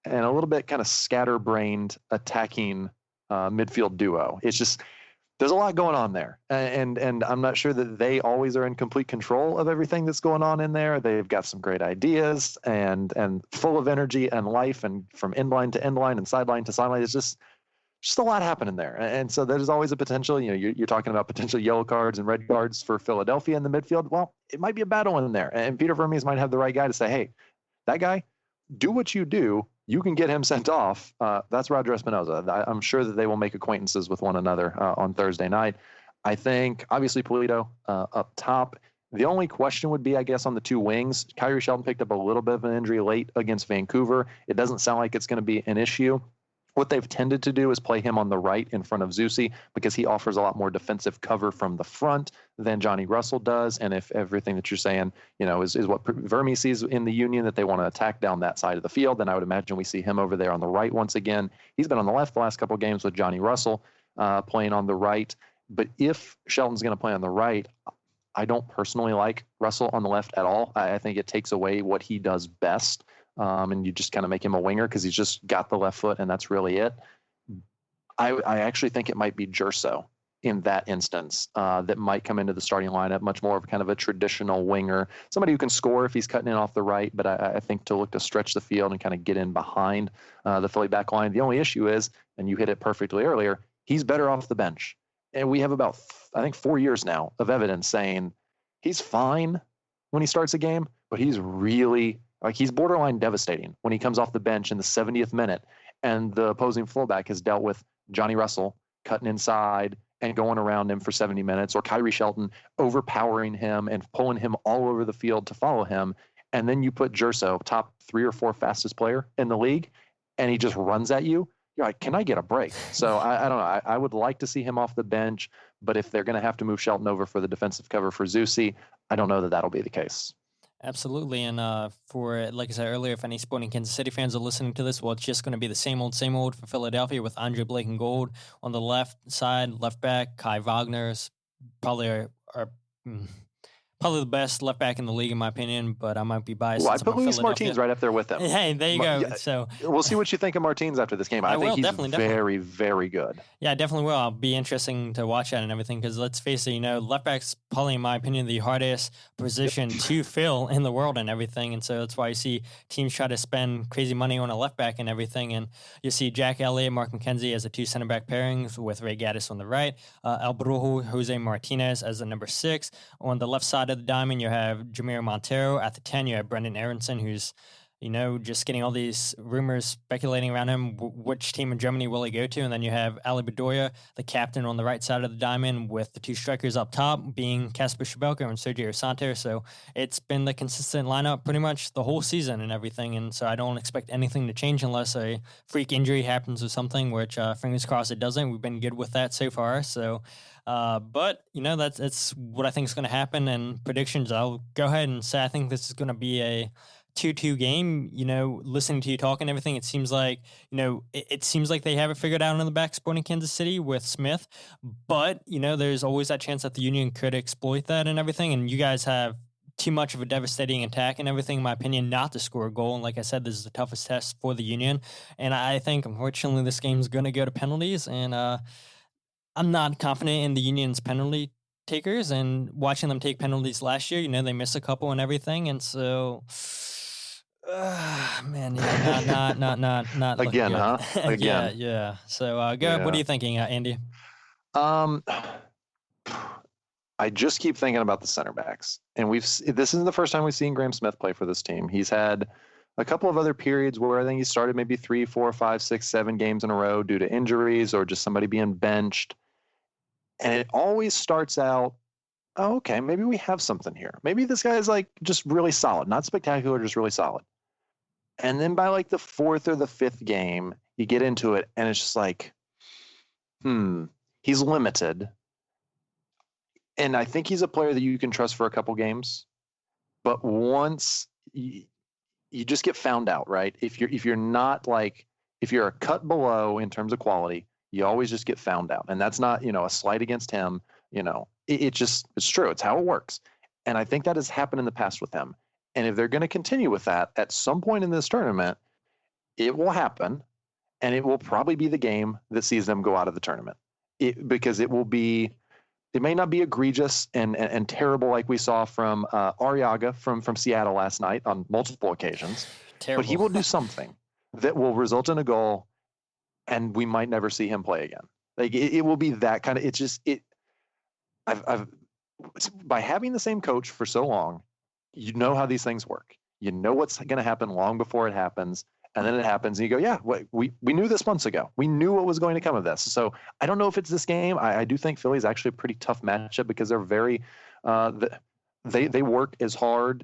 and a little bit kind of scatterbrained attacking midfield duo. It's just, there's a lot going on there. And I'm not sure that they always are in complete control of everything that's going on in there. They've got some great ideas and full of energy and life, and from end line to end line and sideline to sideline. It's just a lot happening there. And so there's always a potential, you're talking about potential yellow cards and red cards for Philadelphia in the midfield. Well, it might be a battle in there. And Peter Vermes might have the right guy to say, hey, that guy, do what you do. You can get him sent off. That's Roger Espinosa. I'm sure that they will make acquaintances with one another on Thursday night. I think, obviously, Pulido up top. The only question would be, I guess, on the 2 wings. Kyrie Shelton picked up a little bit of an injury late against Vancouver. It doesn't sound like it's going to be an issue. What they've tended to do is play him on the right in front of Zusi because he offers a lot more defensive cover from the front than Johnny Russell does. And if everything that you're saying, is what Vermes sees in the Union, that they want to attack down that side of the field, then I would imagine we see him over there on the right once again. He's been on the left the last couple of games with Johnny Russell playing on the right. But if Shelton's going to play on the right, I don't personally like Russell on the left at all. I think it takes away what he does best. And you just kind of make him a winger because he's just got the left foot, and that's really it. I actually think it might be Jerso in that instance that might come into the starting lineup, much more of kind of a traditional winger, somebody who can score if he's cutting in off the right, but I think to look to stretch the field and kind of get in behind the Philly back line. The only issue is, and you hit it perfectly earlier, he's better off the bench. And we have about, I think, 4 years now of evidence saying he's fine when he starts a game, but he's really, he's borderline devastating when he comes off the bench in the 70th minute and the opposing fullback has dealt with Johnny Russell cutting inside and going around him for 70 minutes, or Kyrie Shelton overpowering him and pulling him all over the field to follow him. And then you put Gerso, top 3 or 4 fastest player in the league, and he just runs at you. You're like, can I get a break? So I don't know. I would like to see him off the bench, but if they're going to have to move Shelton over for the defensive cover for Zusi, I don't know that that'll be the case. Absolutely. And for, like I said earlier, if any Sporting Kansas City fans are listening to this, well, it's just going to be the same old for Philadelphia with Andre Blake and Gold on the left side, left back. Kai Wagner's probably probably the best left back in the league, in my opinion, but I might be biased. Well, I put Luis Martins right up there with him. Hey, there you go. So we'll see what you think of Martins after this game. I think he's very, very good. Yeah, definitely will. I'll be interesting to watch that and everything because let's face it, left back's probably, in my opinion, the hardest position to fill in the world and everything. And so that's why you see teams try to spend crazy money on a left back and everything. And you see Jack Elliott, Mark McKenzie as the 2 center back pairings with Ray Gaddis on the right, El Brujo, Jose Martinez as the number 6. On the left side of the diamond, you have Jamiro Montero. At the 10, you have Brendan Aronson, who's, just getting all these rumors speculating around him. Which team in Germany will he go to? And then you have Ali Bedoya, the captain, on the right side of the diamond, with the 2 strikers up top being Kasper Schmelke and Sergio Santos. So it's been the consistent lineup pretty much the whole season and everything. And so I don't expect anything to change unless a freak injury happens or something, which fingers crossed it doesn't. We've been good with that so far. So but that's what I think is going to happen. And predictions, I'll go ahead and say I think this is going to be a 2-2 game. Listening to you talk and everything, it seems like it seems like they have it figured out in the back, Sporting Kansas City with Smith. But there's always that chance that the Union could exploit that and everything. And you guys have too much of a devastating attack and everything, in my opinion, not to score a goal. And like I said, this is the toughest test for the Union. And I think, unfortunately, this game's going to go to penalties. And I'm not confident in the Union's penalty takers, and watching them take penalties last year, they missed a couple and everything. And so, man, yeah, not again, huh? Again. Yeah. So, go. What are you thinking, Andy? I just keep thinking about the center backs, and this isn't the first time we've seen Graham Smith play for this team. He's had a couple of other periods where I think he started maybe 3, 4, 5, 6, 7 games in a row due to injuries or just somebody being benched. And it always starts out, oh, okay, maybe we have something here. Maybe this guy is just really solid, not spectacular, just really solid. And then by the 4th or the 5th game, you get into it and it's just he's limited. And I think he's a player that you can trust for a couple games. But once you just get found out, right? If you're not if you're a cut below in terms of quality, you always just get found out. And that's not, a slight against him. It's true. It's how it works. And I think that has happened in the past with him. And if they're going to continue with that at some point in this tournament, it will happen. And it will probably be the game that sees them go out of the tournament. Because it may not be egregious and terrible like we saw from Arriaga from Seattle last night on multiple occasions. Terrible. But he will do something that will result in a goal, and we might never see him play again. It will be that kind of. I've by having the same coach for so long, you know how these things work. You know what's going to happen long before it happens, and then it happens, and you go, yeah, we knew this months ago. We knew what was going to come of this. So I don't know if it's this game. I do think Philly's actually a pretty tough matchup because they're very they work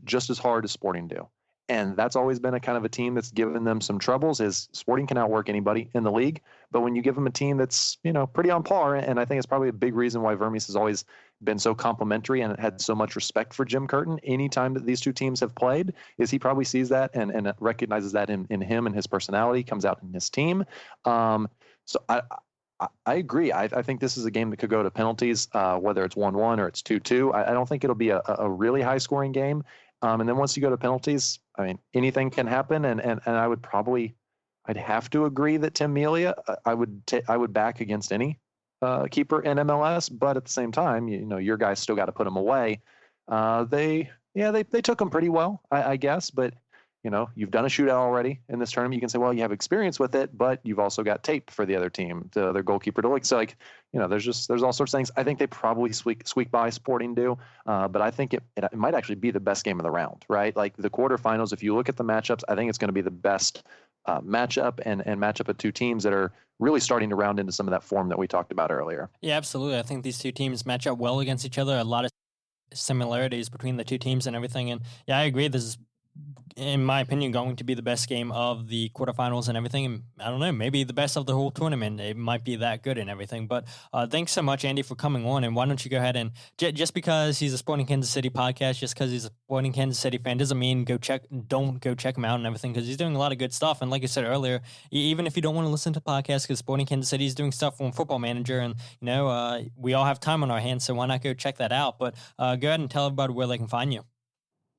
just as hard as Sporting do. And that's always been a kind of a team that's given them some troubles. Is Sporting can outwork anybody in the league, but when you give them a team that's pretty on par, and I think it's probably a big reason why Vermes has always been so complimentary and had so much respect for Jim Curtin anytime that these two teams have played, is he probably sees that and recognizes that in him and his personality comes out in his team. So I agree. I think this is a game that could go to penalties, whether it's 1-1 or it's 2-2. I don't think it'll be a really high scoring game. And then once you go to penalties, I mean, anything can happen. And I'd have to agree that Tim Melia, I would back against any keeper in MLS, but at the same time, your guys still got to put them away. They took them pretty well, I guess, but you've done a shootout already in this tournament. You can say, well, you have experience with it, but you've also got tape for the other team, the other goalkeeper to look. So there's all sorts of things. I think they probably squeak by Sporting do, but I think it might actually be the best game of the round, right? Like the quarterfinals, if you look at the matchups, I think it's going to be the best matchup and matchup of two teams that are really starting to round into some of that form that we talked about earlier. Yeah, absolutely. I think these two teams match up well against each other. A lot of similarities between the two teams and everything. And yeah, I agree. This is, in my opinion, going to be the best game of the quarterfinals and everything. And I don't know, maybe the best of the whole tournament. It might be that good and everything. But thanks so much, Andy, for coming on. And why don't you go ahead and just because he's a Sporting Kansas City podcast, just because he's a Sporting Kansas City fan, doesn't mean don't go check him out and everything, because he's doing a lot of good stuff. And like I said earlier, even if you don't want to listen to podcasts, because Sporting Kansas City is doing stuff on Football Manager, and we all have time on our hands, so why not go check that out? But go ahead and tell everybody where they can find you.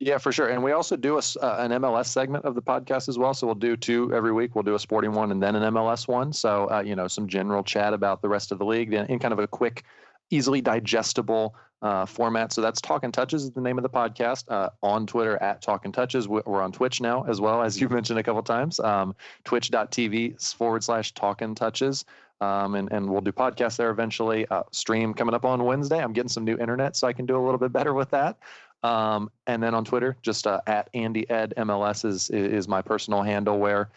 Yeah, for sure. And we also do an MLS segment of the podcast as well. So we'll do two every week. We'll do a sporting one and then an MLS one. So, some general chat about the rest of the league in kind of a quick, easily digestible format. So that's Talkin Touches is the name of the podcast. On Twitter at Talkin Touches. We're on Twitch now as well, as you mentioned a couple of times. Twitch.tv/Talkin Touches. And we'll do podcasts there eventually. Stream coming up on Wednesday. I'm getting some new internet, so I can do a little bit better with that. And then on Twitter, just at AndyEdMLS is my personal handle, where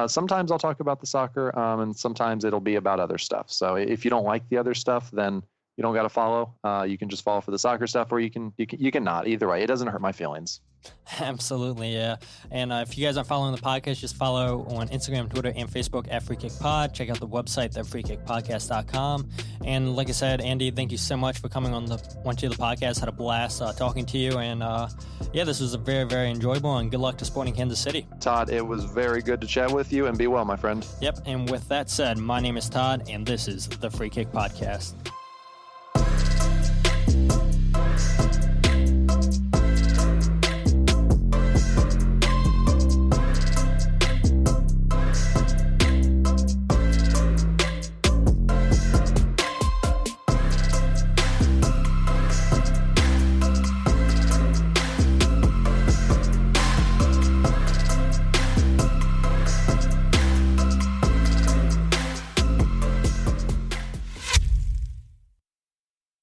sometimes I'll talk about the soccer, and sometimes it'll be about other stuff. So if you don't like the other stuff, then you don't got to follow. You can just follow for the soccer stuff, or you can not. Either way, it doesn't hurt my feelings. Absolutely, yeah. And if you guys aren't following the podcast, just follow on Instagram, Twitter, and Facebook at Free Kick Pod. Check out the website, thefreekickpodcast.com. And like I said, Andy, thank you so much for coming onto the podcast. Had a blast talking to you. And this was a very, very enjoyable, and good luck to Sporting Kansas City. Todd, it was very good to chat with you, and be well, my friend. Yep, and with that said, my name is Todd, and this is the Free Kick Podcast.